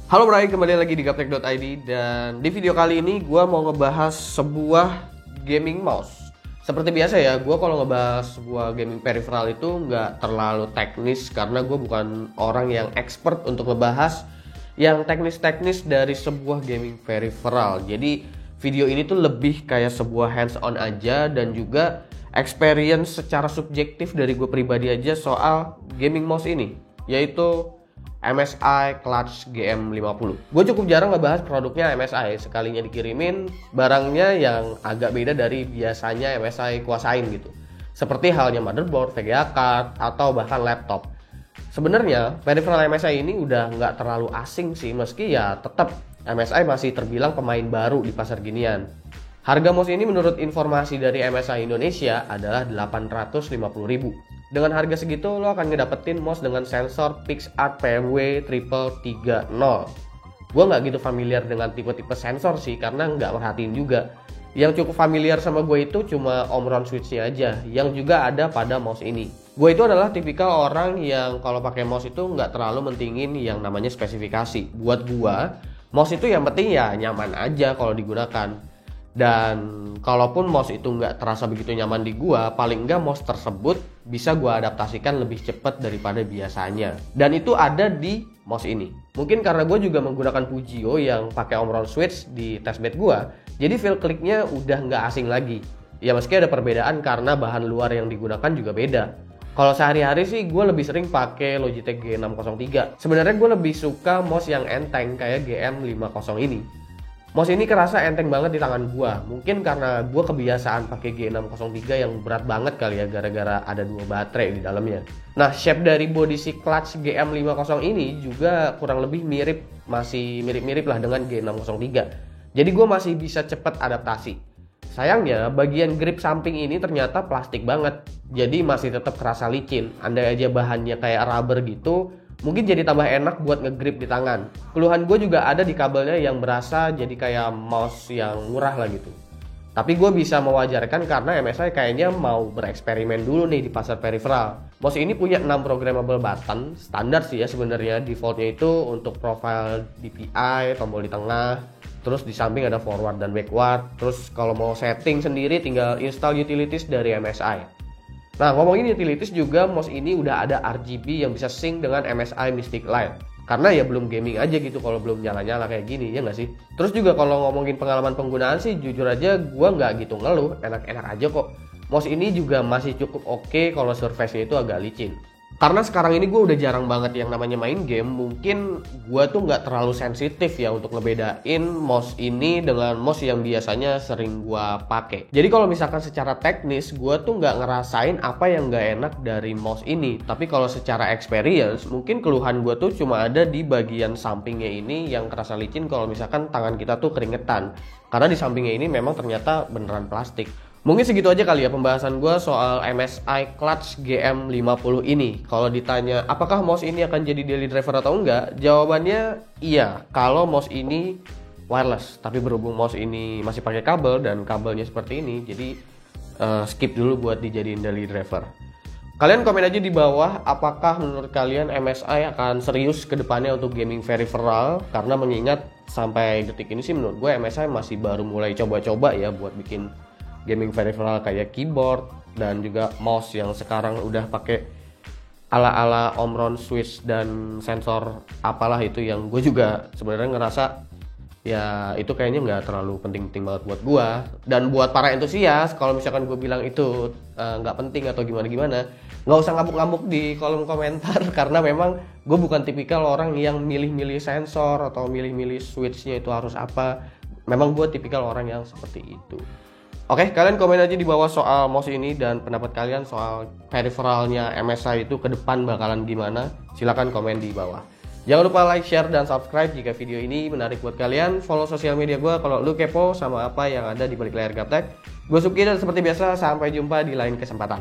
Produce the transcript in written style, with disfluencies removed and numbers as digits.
Halo Bray, kembali lagi di Gaptek.id. Dan di video kali ini gue mau ngebahas sebuah gaming mouse. Seperti biasa ya, gue kalau ngebahas sebuah gaming peripheral itu nggak terlalu teknis, karena gue bukan orang yang expert untuk ngebahas yang teknis-teknis dari sebuah gaming peripheral. Jadi video ini tuh lebih kayak sebuah hands on aja, dan juga experience secara subjektif dari gue pribadi aja soal gaming mouse ini, yaitu MSI Clutch GM50. Gue cukup jarang ngebahas produknya MSI, sekalinya dikirimin barangnya yang agak beda dari biasanya MSI kuasain gitu. Seperti halnya motherboard, VGA card, atau bahkan laptop. Sebenarnya peripheral MSI ini udah nggak terlalu asing sih, meski ya tetap MSI masih terbilang pemain baru di pasar ginian. Harga mouse ini menurut informasi dari MSI Indonesia adalah 850.000. Dengan harga segitu lo akan ngedapetin mouse dengan sensor PixArt PMW 330. Gue nggak gitu familiar dengan tipe-tipe sensor sih, karena nggak merhatiin juga. Yang cukup familiar sama gue itu cuma Omron switch-nya aja, yang juga ada pada mouse ini. Gue itu adalah tipikal orang yang kalau pakai mouse itu nggak terlalu mentingin yang namanya spesifikasi. Buat gue, mouse itu yang penting ya nyaman aja kalau digunakan. Dan kalaupun mouse itu nggak terasa begitu nyaman di gua, paling nggak mouse tersebut bisa gua adaptasikan lebih cepat daripada biasanya. Dan itu ada di mouse ini. Mungkin karena gue juga menggunakan Pujio yang pakai Omron switch di testbed gua, jadi feel kliknya udah nggak asing lagi. Ya meski ada perbedaan karena bahan luar yang digunakan juga beda. Kalau sehari-hari sih gue lebih sering pakai Logitech G603. Sebenarnya gue lebih suka mouse yang enteng kayak GM50 ini. Mouse ini kerasa enteng banget di tangan gua. Mungkin karena gua kebiasaan pakai G603 yang berat banget kali ya, gara-gara ada 2 baterai di dalamnya. Nah, shape dari body si Clutch GM50 ini juga kurang lebih masih mirip-mirip lah dengan G603. Jadi gua masih bisa cepat adaptasi. Sayangnya bagian grip samping ini ternyata plastik banget, jadi masih tetap kerasa licin. Andai aja bahannya kayak rubber gitu, mungkin jadi tambah enak buat ngegrip di tangan. Keluhan gue juga ada di kabelnya yang berasa jadi kayak mouse yang murah lah gitu. Tapi gue bisa mewajarkan karena MSI kayaknya mau bereksperimen dulu nih di pasar peripheral. Mouse ini punya 6 programmable button, standar sih ya sebenarnya. Defaultnya itu untuk profile DPI, tombol di tengah, terus di samping ada forward dan backward. Terus kalau mau setting sendiri tinggal install utilities dari MSI. Nah, ngomongin utilities juga, mouse ini udah ada RGB yang bisa sync dengan MSI Mystic Light. Karena ya belum gaming aja gitu kalau belum nyala-nyala kayak gini, ya nggak sih? Terus juga kalau ngomongin pengalaman penggunaan sih, jujur aja gua nggak gitu ngeluh, enak-enak aja kok. Mouse ini juga masih cukup oke kalau surface-nya itu agak licin. Karena sekarang ini gue udah jarang banget yang namanya main game, mungkin gue tuh nggak terlalu sensitif ya untuk ngebedain mouse ini dengan mouse yang biasanya sering gue pakai. Jadi kalau misalkan secara teknis, gue tuh nggak ngerasain apa yang nggak enak dari mouse ini. Tapi kalau secara experience, mungkin keluhan gue tuh cuma ada di bagian sampingnya ini yang kerasa licin kalau misalkan tangan kita tuh keringetan. Karena di sampingnya ini memang ternyata beneran plastik. Mungkin segitu aja kali ya pembahasan gue soal MSI Clutch GM50 ini. Kalau ditanya apakah mouse ini akan jadi daily driver atau enggak, jawabannya iya kalau mouse ini wireless. Tapi berhubung mouse ini masih pakai kabel dan kabelnya seperti ini, jadi skip dulu buat dijadiin daily driver. Kalian komen aja di bawah apakah menurut kalian MSI akan serius ke depannya untuk gaming peripheral. Karena mengingat sampai detik ini sih menurut gue MSI masih baru mulai coba-coba ya buat bikin gaming peripheral kayak keyboard dan juga mouse yang sekarang udah pakai ala-ala Omron switch dan sensor apalah itu, yang gue juga sebenarnya ngerasa ya itu kayaknya nggak terlalu penting-penting banget buat gue. Dan buat para entusias, kalau misalkan gue bilang itu nggak penting atau gimana-gimana, nggak usah ngambuk-ngambuk di kolom komentar karena memang gue bukan tipikal orang yang milih-milih sensor atau milih-milih switchnya itu harus apa. Memang gue tipikal orang yang seperti itu. Oke, kalian komen aja di bawah soal mouse ini dan pendapat kalian soal peripheralnya MSI itu ke depan bakalan gimana. Silahkan komen di bawah. Jangan lupa like, share, dan subscribe jika video ini menarik buat kalian. Follow sosial media gue kalau lu kepo sama apa yang ada di balik layar Gaptek. Gue Suki dan seperti biasa sampai jumpa di lain kesempatan.